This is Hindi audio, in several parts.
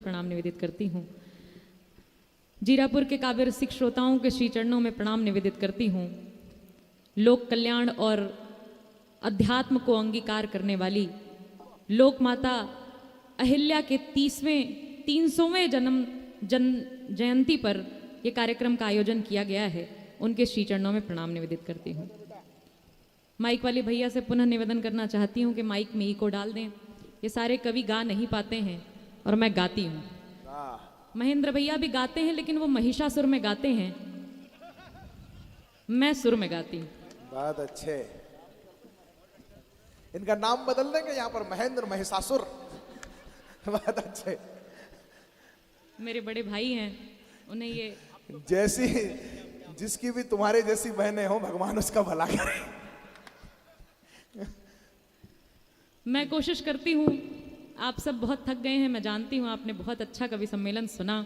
प्रणाम निवेदित करती हूँ। जीरापुर के काव्य रसिक श्रोताओं के श्री चरणों में प्रणाम निवेदित करती हूँ। लोक कल्याण और अध्यात्म को अंगीकार करने वाली लोक माता अहिल्या के 300वें जन्म जयंती पर यह कार्यक्रम का आयोजन किया गया है। उनके श्री चरणों में प्रणाम निवेदित करती हूँ। माइक वाले भैया से पुनः निवेदन करना चाहती हूँ कि माइक में इको डाल दें। ये सारे कवि गा नहीं पाते हैं और मैं गाती हूँ। महेंद्र भैया भी गाते हैं लेकिन वो महिषासुर में गाते हैं, मैं सुर में गाती हूँ। बहुत अच्छे। इनका नाम बदल देंगे यहाँ पर, महेंद्र महिषासुर। बहुत अच्छे। मेरे बड़े भाई हैं, उन्हें ये जैसी जिसकी भी तुम्हारे जैसी बहनें हो, भगवान उसका भला करे। मैं कोशिश करती हूँ। आप सब बहुत थक गए हैं, मैं जानती हूँ। आपने बहुत अच्छा कवि सम्मेलन सुना,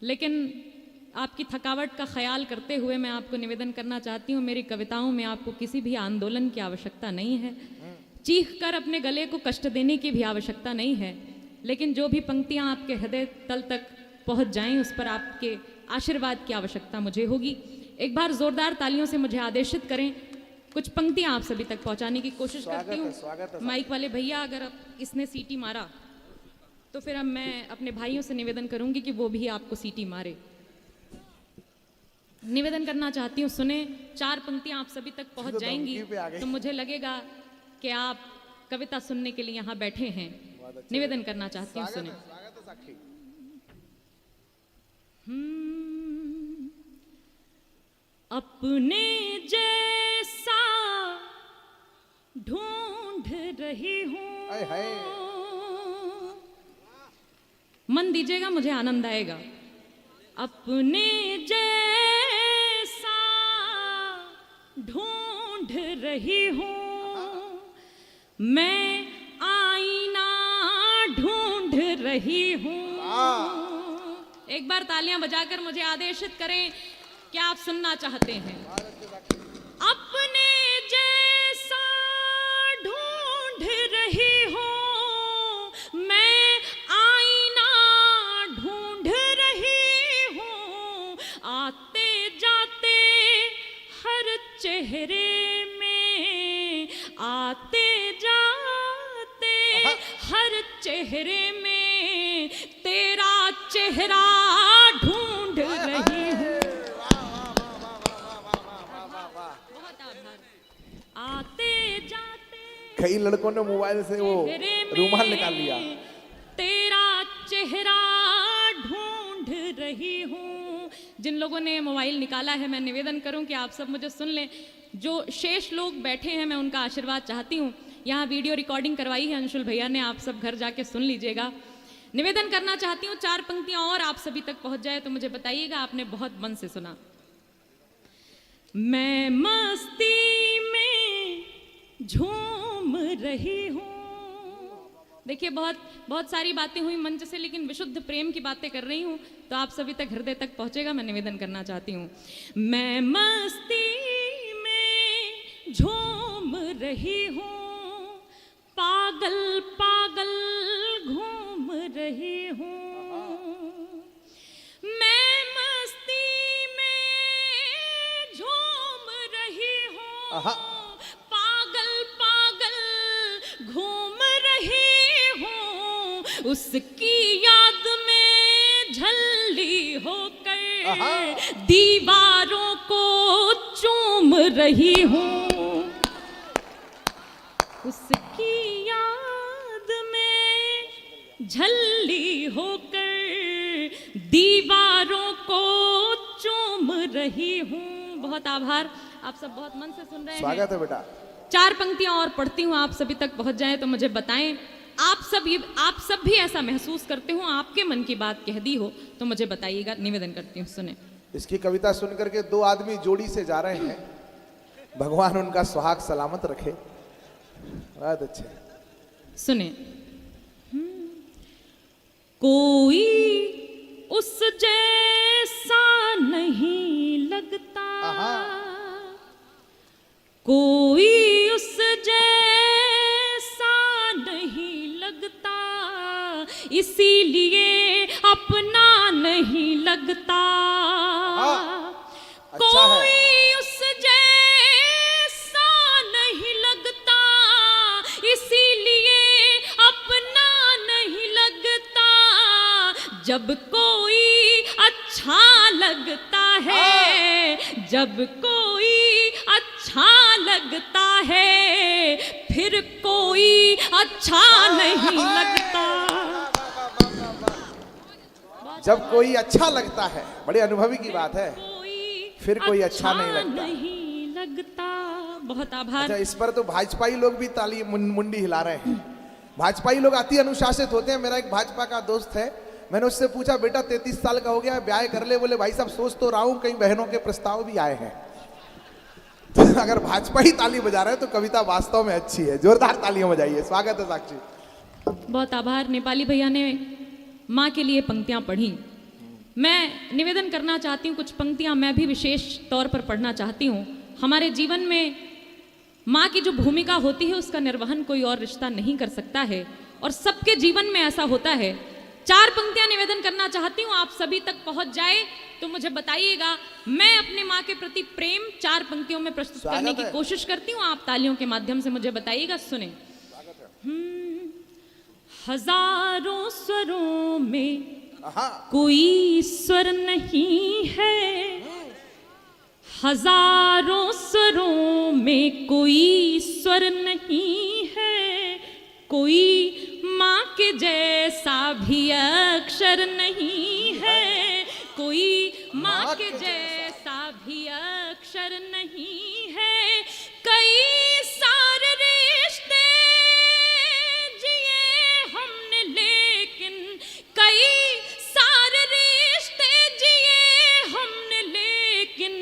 लेकिन आपकी थकावट का ख्याल करते हुए मैं आपको निवेदन करना चाहती हूँ, मेरी कविताओं में आपको किसी भी आंदोलन की आवश्यकता नहीं है, चीख कर अपने गले को कष्ट देने की भी आवश्यकता नहीं है, लेकिन जो भी पंक्तियाँ आपके हृदय तल तक पहुँच जाएं उस पर आपके आशीर्वाद की आवश्यकता मुझे होगी। एक बार जोरदार तालियों से मुझे आदेशित करें। कुछ पंक्तियां आप सभी तक पहुंचाने की कोशिश करती हूँ। माइक वाले भैया, अगर अब इसने सीटी मारा तो फिर अब मैं अपने भाइयों से निवेदन करूंगी कि वो भी आपको सीटी मारे। निवेदन करना चाहती हूँ, सुने। 4 पंक्तियां आप सभी तक पहुंच जाएंगी तो मुझे लगेगा कि आप कविता सुनने के लिए यहाँ बैठे हैं। निवेदन करना चाहती हूँ, सुने। अपने जैसा ढूंढ रही हूँ। मन दीजिएगा, मुझे आनंद आएगा। अपने जैसा ढूंढ रही हूँ, मैं आईना ढूंढ रही हूँ। एक बार तालियां बजाकर मुझे आदेशित करें क्या आप सुनना चाहते हैं। अपने जैसा ढूंढ रही हूँ, मैं आईना ढूंढ रही हूँ। आते जाते हर चेहरे में, आते जाते हर चेहरे में तेरा चेहरा ढूंढ रही हूँ। आते जाते कई लड़कों ने मोबाइल से वो रूमाल निकाल लिया। तेरा चेहरा ढूंढ रही हूँ। जिन लोगों ने मोबाइल निकाला है, मैं निवेदन करूं कि आप सब मुझे सुन लें। जो शेष लोग बैठे हैं, मैं उनका आशीर्वाद चाहती हूँ। यहाँ वीडियो रिकॉर्डिंग करवाई है अंशुल भैया ने, आप सब घर जाके सुन लीजिएगा। निवेदन करना चाहती हूँ 4 पंक्तियां और आप सभी तक पहुंच जाए तो मुझे बताइएगा आपने बहुत मन से सुना। मैं मस्ती में झूम रही हूँ। देखिए, बहुत सारी बातें हुई मंच से, लेकिन विशुद्ध प्रेम की बातें कर रही हूँ तो आप सभी तक हृदय तक पहुँचेगा। मैं निवेदन करना चाहती हूँ। मैं मस्ती में झूम रही हूँ, पागल पागल घूम रही हूँ। मैं मस्ती में झूम रही हूँ, पागल पागल घूम रही हूँ। उसकी याद में झल्ली होकर दीवारों को चूम रही हूँ। उसकी याद में झल्ली होकर दीवारों को चूम रही हूँ। बहुत आभार, आप सब बहुत मन से सुन रहे हैं। स्वागत है बेटा। 4 पंक्तियां और पढ़ती हूँ, आप सभी तक पहुंच जाए तो मुझे बताएं। आप सब भी ऐसा महसूस करते हो, आपके मन की बात कह दी हो तो मुझे बताइएगा। निवेदन करती हूँ, सुने। इसकी कविता सुनकर के 2 आदमी जोड़ी से जा रहे हैं। भगवान उनका सुहाग सलामत रखे। बहुत अच्छे, सुने। कोई उस जैसा नहीं लगता, कोई उस जैसा नहीं लगता, इसीलिए अपना नहीं लगता, अच्छा कोई है। उस जैसा नहीं लगता, इसीलिए अपना नहीं लगता। जब कोई अच्छा लगता है, जब कोई अच्छा लगता है, फिर कोई अच्छा नहीं लगता। जब कोई अच्छा लगता है, बड़े अनुभवी की बात है, फिर कोई अच्छा नहीं लगता। नहीं लगता। बहुत आभार। अच्छा, इस पर तो भाजपाई लोग भी ताली मुंडी हिला रहे हैं। भाजपाई लोग अति अनुशासित होते हैं। मेरा एक भाजपा का दोस्त है, मैंने उससे पूछा बेटा 33 साल का हो गया है, ब्याह कर ले। बोले भाई साहब सोच तो रहा हूं, कई बहनों के प्रस्ताव भी आए हैं। तो अगर भाजपा ही ताली बजा रहे हैं तो कविता वास्तव में अच्छी है। जोरदार तालियां बजाइए। स्वागत है साक्षी। बहुत आभार। नेपाली भैया ने माँ के लिए पंक्तियां पढ़ी। मैं निवेदन करना चाहती हूँ, कुछ पंक्तियां मैं भी विशेष तौर पर पढ़ना चाहती हूँ। हमारे जीवन में माँ की जो भूमिका होती है उसका निर्वहन कोई और रिश्ता नहीं कर सकता है, और सबके जीवन में ऐसा होता है। 4 पंक्तियां निवेदन करना चाहती हूँ, आप सभी तक पहुंच जाए तो मुझे बताइएगा। मैं अपने माँ के प्रति प्रेम 4 पंक्तियों में प्रस्तुत करने की कोशिश करती हूँ। आप तालियों के माध्यम से मुझे बताइएगा। सुने। हजारों स्वरों में कोई स्वर नहीं है, हजारों स्वरों में कोई स्वर नहीं है, कोई माँ के जैसा भी अक्षर नहीं है, कोई माँ के जैसा भी अक्षर नहीं है। कई सारे रिश्ते जिए हमने, लेकिन कई सारे रिश्ते जिए हमने, लेकिन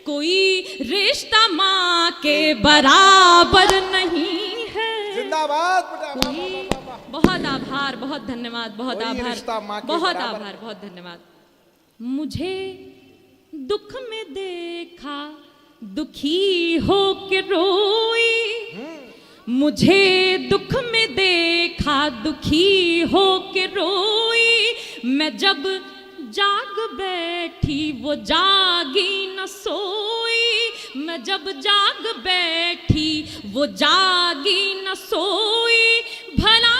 कोई रिश्ता माँ के बराबर नहीं है। जिंदाबाद बेटा। बहुत आभार, बहुत धन्यवाद, बहुत आभार, बहुत बराबर। आभार, बहुत धन्यवाद। मुझे दुख में देखा दुखी हो के रोई, मुझे दुख में देखा दुखी हो के रोई, मैं जब जाग बैठी वो जागी न सोई, मैं जब जाग बैठी वो जागी न सोई। भला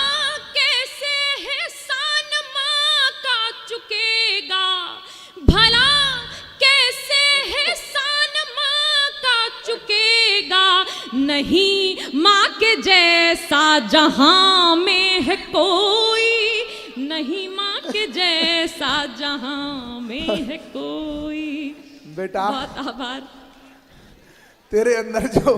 कैसे एहसान माँ का चुकेगा, भला कैसे एहसान माँ का चुकेगा, नहीं माँ के जैसा जहां में है कोई, नहीं माँ के जैसा जहां में है कोई। बेटा बहुत आभार। तेरे अंदर जो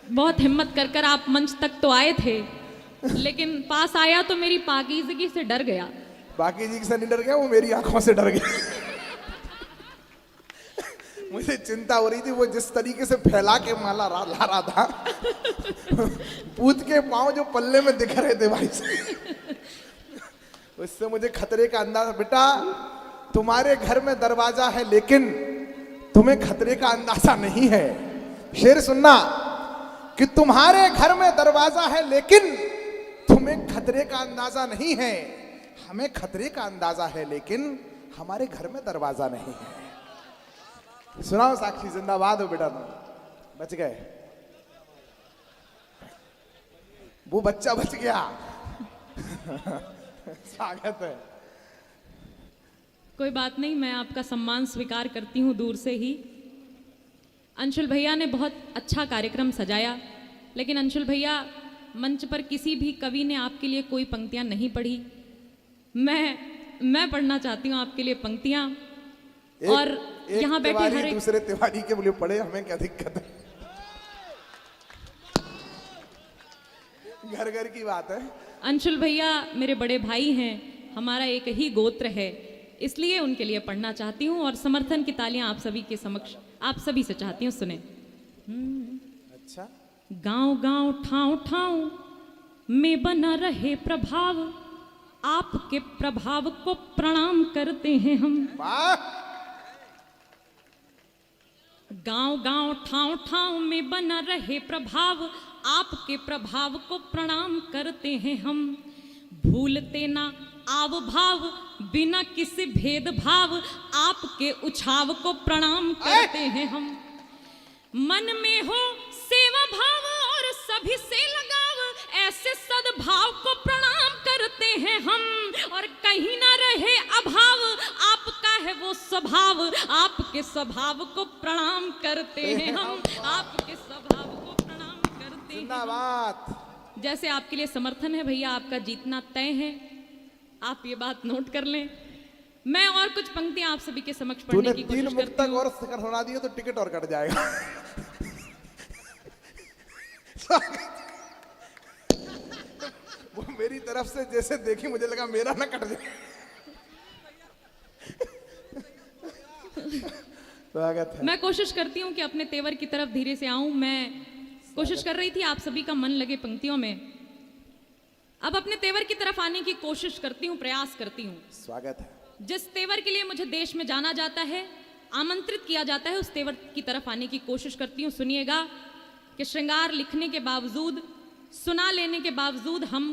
बहुत हिम्मत कर कर आप मंच तक तो आए थे, लेकिन पास आया तो मेरी पाकीज़गी से डर गया। बाकी जी से नहीं डर गया, वो मेरी आंखों से डर गया। मुझे चिंता हो रही थी, वो जिस तरीके से फैला के माला ला रहा था, पूत के पांव जो पल्ले में दिख रहे थे भाई से, उससे मुझे खतरे का अंदाजा। बेटा तुम्हारे घर में दरवाजा है लेकिन तुम्हें खतरे का अंदाजा नहीं है। शेर सुनना कि तुम्हारे घर में दरवाजा है लेकिन तुम्हें खतरे का अंदाजा नहीं है। हमें खतरे का अंदाजा है लेकिन हमारे घर में दरवाजा नहीं है। सुनाओ साक्षी। जिंदाबाद हो बेटा, तुम बच गए। वो बच्चा बच गया। स्वागत है। कोई बात नहीं, मैं आपका सम्मान स्वीकार करती हूँ दूर से ही। अंशुल भैया ने बहुत अच्छा कार्यक्रम सजाया, लेकिन अंशुल भैया मंच पर किसी भी कवि ने आपके लिए कोई पंक्तियां नहीं पढ़ी। मैं पढ़ना चाहती हूँ आपके लिए पंक्तियां। और यहाँ बैठे हर एक दूसरे तिवारी के लिए पढ़े, हमें क्या दिक्कत है। घर घर की बात है। अंशुल भैया मेरे बड़े भाई हैं, हमारा एक ही गोत्र है, इसलिए उनके लिए पढ़ना चाहती हूँ। और समर्थन की तालियां आप सभी के समक्ष, आप सभी से चाहती हूँ। सुने। अच्छा। गांव गांव ठाव ठाव में बना रहे प्रभाव, आपके प्रभाव को प्रणाम करते हैं हम। वाह। गांव गांव ठाव ठाव में बना रहे प्रभाव, आपके प्रभाव को प्रणाम करते हैं हम, भूलते ना आव भाव बिना किसी भेदभाव, आपके उछाव को प्रणाम करते हैं हम। मन में हो सेवा भाव और सभी से लगाव, ऐसे सद्भाव को प्रणाम करते हैं हम। और कहीं ना रहे अभाव, आपका है वो स्वभाव, आपके स्वभाव को प्रणाम करते हैं हम, आपके स्वभाव को प्रणाम करते हैं हम। जैसे आपके लिए समर्थन है भैया, आपका जीतना तय है, आप ये बात नोट कर लें। मैं और कुछ पंक्तियां आप सभी के समक्ष पढ़ने की कोशिश करती हूं। 3 मुक्तक और सुना दिए तो टिकट और कट जाएगा। वो मेरी तरफ से जैसे देखी, मुझे लगा मेरा ना कट जाए। स्वागत है। मैं कोशिश करती हूँ कि अपने तेवर की तरफ धीरे से आऊं। मैं कोशिश कर रही थी आप सभी का मन लगे पंक्तियों में, अब अपने तेवर की तरफ आने की कोशिश करती हूँ, प्रयास करती हूँ। स्वागत है। जिस तेवर के लिए मुझे देश में जाना जाता है, आमंत्रित किया जाता है, उस तेवर की तरफ आने की कोशिश करती हूँ। सुनिएगा कि श्रृंगार लिखने के बावजूद, सुना लेने के बावजूद हम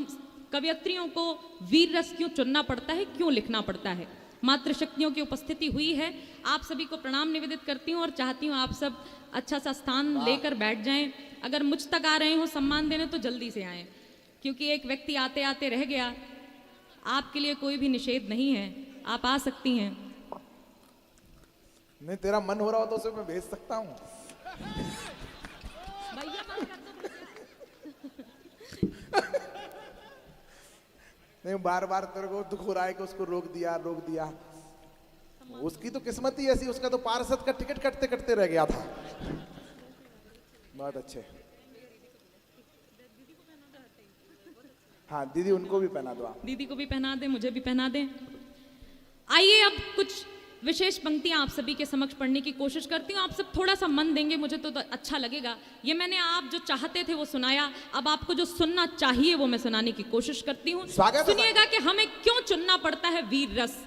कवयत्रियों को वीर रस क्यों चुनना पड़ता है, क्यों लिखना पड़ता है। मातृशक्तियों की उपस्थिति हुई है, आप सभी को प्रणाम निवेदित करती हूँ और चाहती हूँ आप सब अच्छा सा स्थान लेकर बैठ जाएं। अगर मुझ तक आ रहे हो सम्मान देने तो जल्दी से आएं, क्योंकि एक व्यक्ति आते आते रह गया। आपके लिए कोई भी निषेध नहीं है, आप आ सकती हैं। नहीं, तेरा मन हो रहा हो तो उसे मैं भेज सकता हूँ। नहीं, बार बार तेरे को दुख हो रहा है कि उसको रोक दिया। उसकी तो किस्मत ही ऐसी, उसका तो पार्षद का टिकट कटते कटते रह गया था। बहुत अच्छे। हाँ दीदी, उनको भी पहना दो आप। दीदी को भी पहना दें, मुझे भी पहना दें। आइए अब कुछ विशेष पंक्तियां आप सभी के समक्ष पढ़ने की कोशिश करती हूँ। आप सब थोड़ा सा मन देंगे, मुझे तो अच्छा लगेगा। ये मैंने आप जो चाहते थे वो सुनाया, अब आपको जो सुनना चाहिए वो मैं सुनाने की कोशिश करती हूँ। सुनिएगा कि हमें क्यों चुनना पड़ता है वीर रस।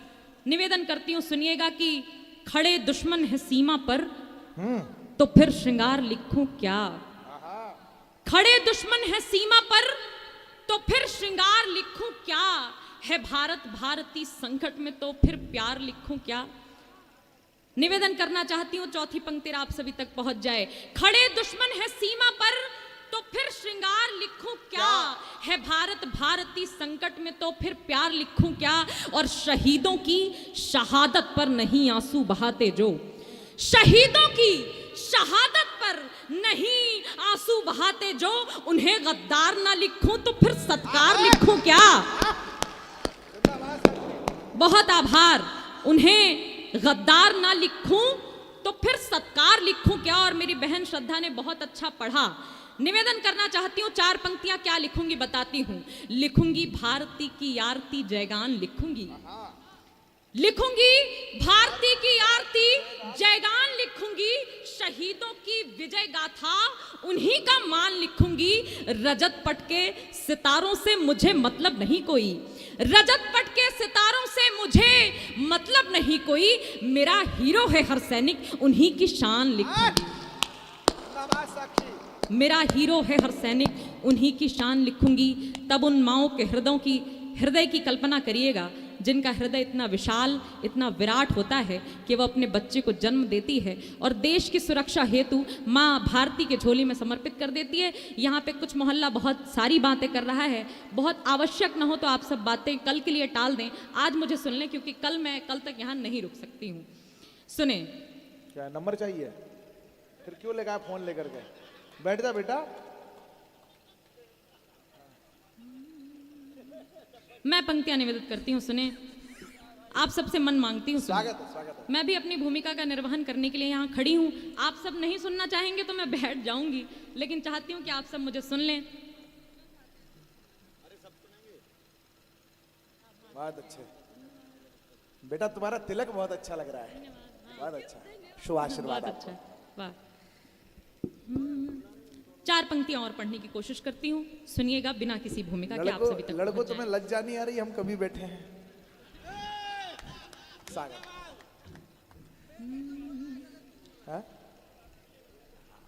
निवेदन करती हूँ, सुनिएगा कि खड़े दुश्मन है सीमा पर, तो फिर श्रृंगार लिखूं क्या। खड़े दुश्मन है सीमा पर, तो फिर श्रृंगार लिखूं क्या। है भारत भारती संकट में, तो फिर प्यार लिखूं क्या। निवेदन करना चाहती हूं, चौथी पंक्ति आप सभी तक पहुंच जाए। खड़े दुश्मन है सीमा पर, तो फिर श्रृंगार लिखूं क्या। है भारत भारती संकट में, तो फिर प्यार लिखूं क्या। और शहीदों की शहादत पर नहीं आंसू बहाते जो, शहीदों की शहादत पर नहीं आंसू बहाते जो, उन्हें गद्दार ना लिखूं तो फिर सत्कार लिखूं क्या। बहुत आभार। उन्हें गद्दार ना लिखूं तो फिर सत्कार लिखूं क्या। और मेरी बहन श्रद्धा ने बहुत अच्छा पढ़ा। निवेदन करना चाहती हूँ, 4 पंक्तियां क्या लिखूंगी बताती हूँ। लिखूंगी भारती की आरती जयगान लिखूंगी, लिखूंगी भारती की आरती जयगान लिखूंगी। शहीदों की विजय गाथा उन्हीं का मान लिखूंगी। रजत पट के सितारों से मुझे मतलब नहीं कोई, रजत पट के सितारों से मुझे मतलब नहीं कोई। मेरा हीरो है हर सैनिक, उन्हीं की शान लिखूंगी। मेरा हीरो है हर सैनिक, उन्हीं की शान लिखूंगी। तब उन माओं के हृदय की कल्पना करिएगा, जिनका हृदय इतना विशाल, इतना विराट होता है कि वह अपने बच्चे को जन्म देती है और देश की सुरक्षा हेतु माँ भारती के झोली में समर्पित कर देती है। यहाँ पे कुछ मोहल्ला बहुत सारी बातें कर रहा है, बहुत आवश्यक न हो तो आप सब बातें कल के लिए टाल दें, आज मुझे सुन लें, क्योंकि कल तक यहाँ नहीं रुक सकती हूँ। सुने। क्या नंबर चाहिए? फिर क्यों लेगा फोन लेकर के? बैठ जा बेटा। मैं पंक्तियां निवेदित करती हूँ, सुने। आप सबसे मन मांगती हूँ, स्वागत है। मैं भी अपनी भूमिका का निर्वहन करने के लिए यहाँ खड़ी हूँ। आप सब नहीं सुनना चाहेंगे तो मैं बैठ जाऊंगी, लेकिन चाहती हूँ कि आप सब मुझे सुन लें। बहुत अच्छे बेटा, तुम्हारा तिलक बहुत अच्छा लग रहा है, बहुत अच्छा, शुभ आशीर्वाद। अच्छा, वाह। 4 पंक्तियां और पढ़ने की कोशिश करती हूँ, सुनिएगा बिना किसी भूमिका के। आप सभी तक लड़कों तुम्हें लज्जा नहीं आ रही? हम कभी बैठे हैं। सागर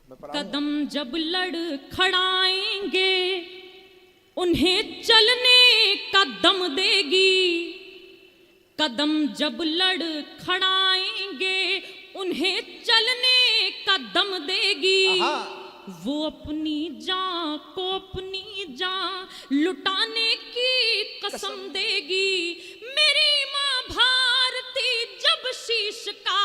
कदम जब लड़खड़ाएंगे उन्हें चलने का दम देगी। कदम जब लड़खड़ाएंगे उन्हें चलने का दम देगी। वो अपनी जान को अपनी जान लुटाने की कसम देगी। मेरी माँ भारती जब शीश का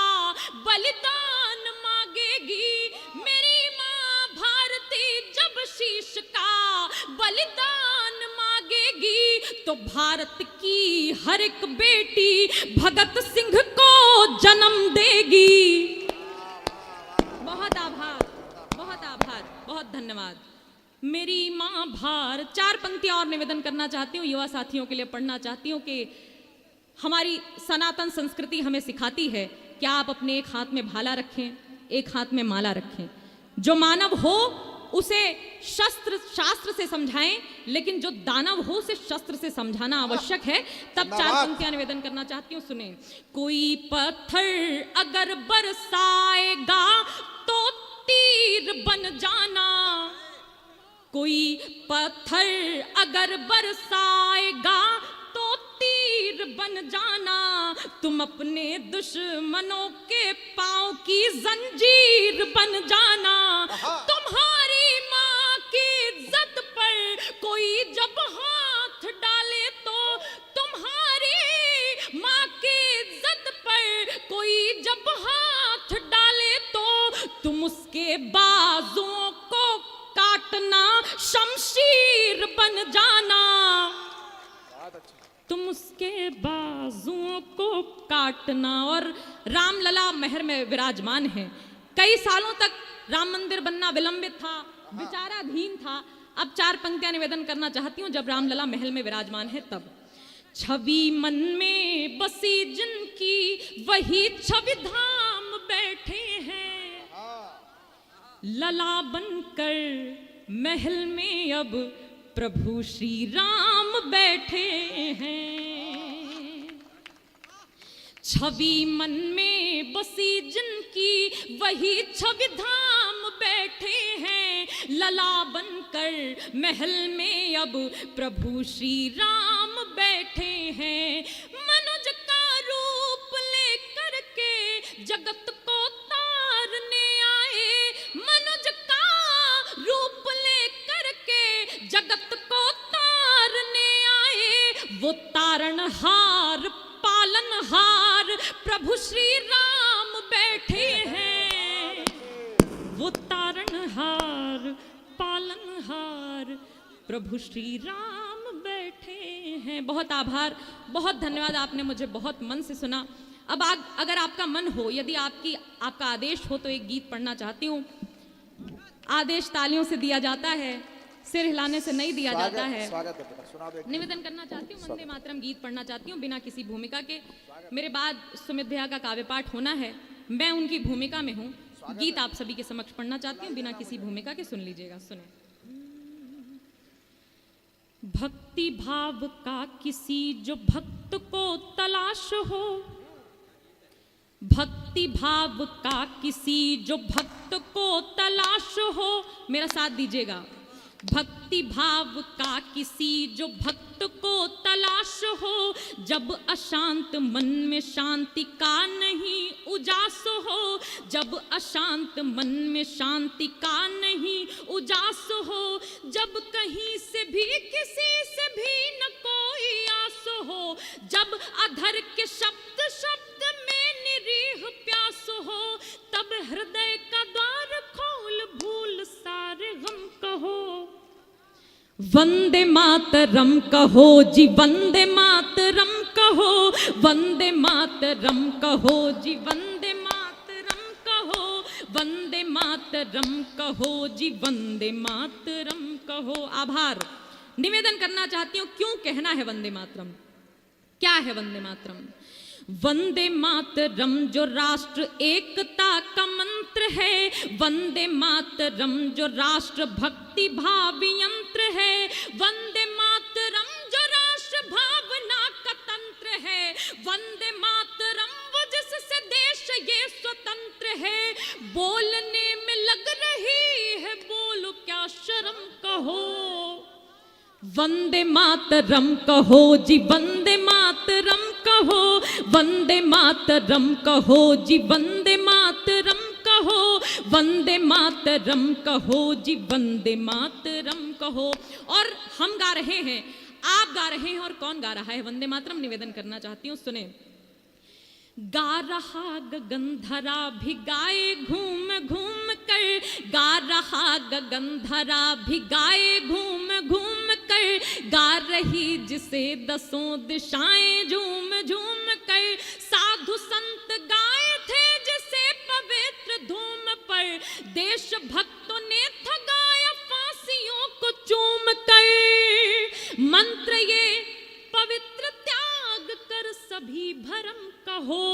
बलिदान मांगेगी। मेरी माँ भारती जब शीश का बलिदान मांगेगी तो भारत की हर एक बेटी भगत सिंह को जन्म देगी। बहुत आभार, बहुत आभार, बहुत धन्यवाद। मेरी माँ भारत। 4 पंक्तियां और निवेदन करना चाहती हूँ, युवा साथियों के लिए पढ़ना चाहती हूँ कि हमारी सनातन संस्कृति हमें सिखाती है कि आप अपने एक हाथ में भाला रखें, एक हाथ में माला रखें। जो मानव हो उसे शस्त्र शास्त्र से समझाएं, लेकिन जो दानव हो उसे शस्त्र से समझाना आवश्यक है। तब 4 पंक्तियां निवेदन करना चाहती हूँ, सुने। कोई पत्थर अगर बरसाएगा तो तीर बन जाना। कोई पत्थर अगर बरसाएगा तो तीर बन जाना। तुम अपने दुश्मनों के पांव की जंजीर बन जाना। तुम्हारी माँ की इज्जत पर कोई जब हाथ डाले तो तुम्हारी माँ की इज्जत पर कोई जब हाथ डाले तो तुम उसके बाजुओं को काटना, शमशीर बन जाना। तुम उसके बाजुओं को काटना। और रामलला महल में विराजमान है। कई सालों तक राम मंदिर बनना विलंबित था, विचाराधीन था। अब 4 पंक्तियां निवेदन करना चाहती हूँ जब रामलला महल में विराजमान है तब। छवि मन में बसी जिनकी वही छवि धाम बैठे हैं। लला बनकर महल में अब प्रभु श्री राम बैठे हैं। छवि मन में बसी जिनकी वही छवि धाम बैठे हैं। लला बनकर महल में अब प्रभु श्री राम बैठे हैं। मनुज का रूप लेकर के जगत को तारने आए। मनुज का रूप लेकर के जगत को तारने आए। वो तारणहार पालनहार प्रभु श्री राम बैठे हैं। वो तारणहार पालनहार प्रभु श्री राम बैठे हैं। बहुत आभार, बहुत धन्यवाद। आपने मुझे बहुत मन से सुना। अब अगर आपका मन हो, यदि आपका आदेश हो तो एक गीत पढ़ना चाहती हूँ। आदेश तालियों से दिया जाता है, सिर हिलाने से नहीं दिया जाता है। निवेदन करना चाहती हूँ, वंदे मातरम गीत पढ़ना चाहती हूँ बिना किसी भूमिका के। मेरे बाद सुमित भैया का काव्य पाठ होना है, मैं उनकी भूमिका में हूँ। गीत आप सभी के समक्ष पढ़ना चाहती हूँ बिना किसी भूमिका के। सुन लीजिएगा, सुने। भक्ति भाव का किसी जो भक्त को तलाश हो। भक्ति भाव का किसी जो भक्त को तलाश हो। मेरा साथ दीजिएगा। भक्ति भाव का किसी जो भक्त को तलाश हो। जब अशांत मन में शांति का नहीं उजास हो। जब अशांत मन में शांति का नहीं उजास हो। जब कहीं से भी किसी से भी न कोई आस हो। जब अधर के शब्द शब्द में निरीह प्यास हो। तब हृदय का द्वार खोल भूल सारे गम कहो। वंदे मातरम कहो जी, वंदे मातरम कहो। वंदे मातरम कहो जी, वंदे मातरम कहो। वंदे मातरम कहो जी, वंदे मातरम कहो। आभार। निवेदन करना चाहती हूँ, क्यों कहना है वंदे मातरम, क्या है वंदे मातरम। वंदे मातरम जो राष्ट्र एकता का मंत्र है। वंदे मातरम जो राष्ट्र भक्ति भाव यंत्र है। वंदे मातरम जो राष्ट्र भावना का तंत्र है। वंदे मातरम वो जिससे देश ये स्वतंत्र है। बोलने में लग रही वंदे मातरम कहो जी, वंदे मातरम कहो, वंदे मातरम कहो जी, वंदे मातरम कहो, वंदे मातरम कहो जी, वंदे मातरम कहो। और हम गा रहे हैं, आप गा रहे हैं, और कौन गा रहा है? वंदे मातरम निवेदन करना चाहती हूँ, सुने। गा रहा गगनधरा भी गाए घूम घूम कर, गा रहा गगनधरा भी गाए घूम घूम कर, गा रही जिसे दसों दिशाएं झूम झूम कर, साधु संत गाए थे जिसे पवित्र धूम पर, देशभक्तों ने था गाया फांसियों को चूम कर, मंत्र ये पवित्र त्याग कर सभी भरम कहो,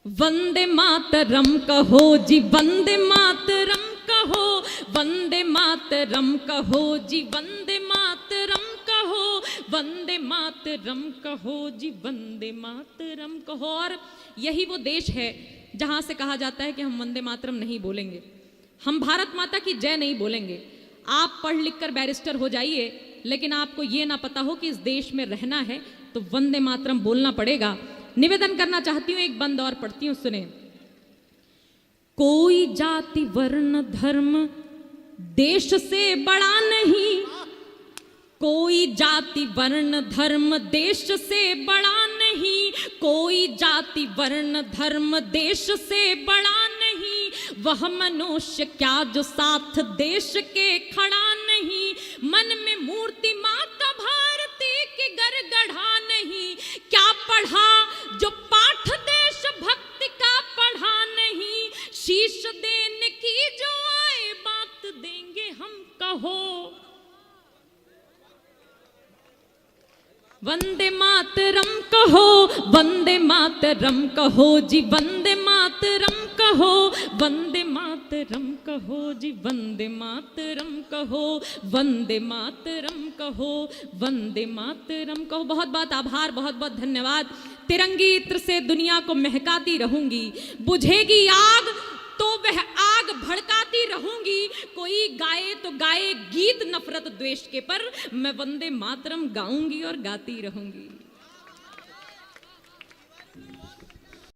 वंदे मातरम कहो जी, वंदे मातरम कहो, वंदे मातरम कहो जी, वंदे मातरम कहो, वंदे मातरम कहो जी, वंदे मातरम कहो। और यही वो देश है जहां से कहा जाता है कि हम वंदे मातरम नहीं बोलेंगे, हम भारत माता की जय नहीं बोलेंगे। आप पढ़ लिख कर बैरिस्टर हो जाइए, लेकिन आपको ये ना पता हो कि इस देश में रहना है तो वंदे मातरम बोलना पड़ेगा। निवेदन करना चाहती हूँ, एक बंद और पढ़ती हूँ, सुने। कोई जाति वर्ण धर्म देश से बड़ा नहीं, कोई जाति वर्ण धर्म देश से बड़ा नहीं, कोई जाति वर्ण धर्म देश से बड़ा नहीं, वह मनुष्य क्या जो साथ देश के खड़ा नहीं, मन में मूर्ति माता भारती की गड़गड़ा नहीं, क्या पढ़ा जो पाठ देश भक्ति का पढ़ा नहीं, शीश देने की जो आए बात देंगे हम कहो, वंदे मातरम कहो, वंदे मातरम कहो जी, वंदे मातरम कहो, वंदे मातरम कहो जी, वंदे मातरम कहो, वंदे मातरम कहो, वंदे मातरम कहो। बहुत बहुत आभार, बहुत बहुत धन्यवाद। तिरंगी इत्र से दुनिया को महकाती रहूंगी, बुझेगी आग तो वह आग भड़काती रहूंगी, कोई गाए तो गाए गीत नफरत द्वेष के, पर मैं वंदे मातरम गाऊंगी और गाती रहूंगी।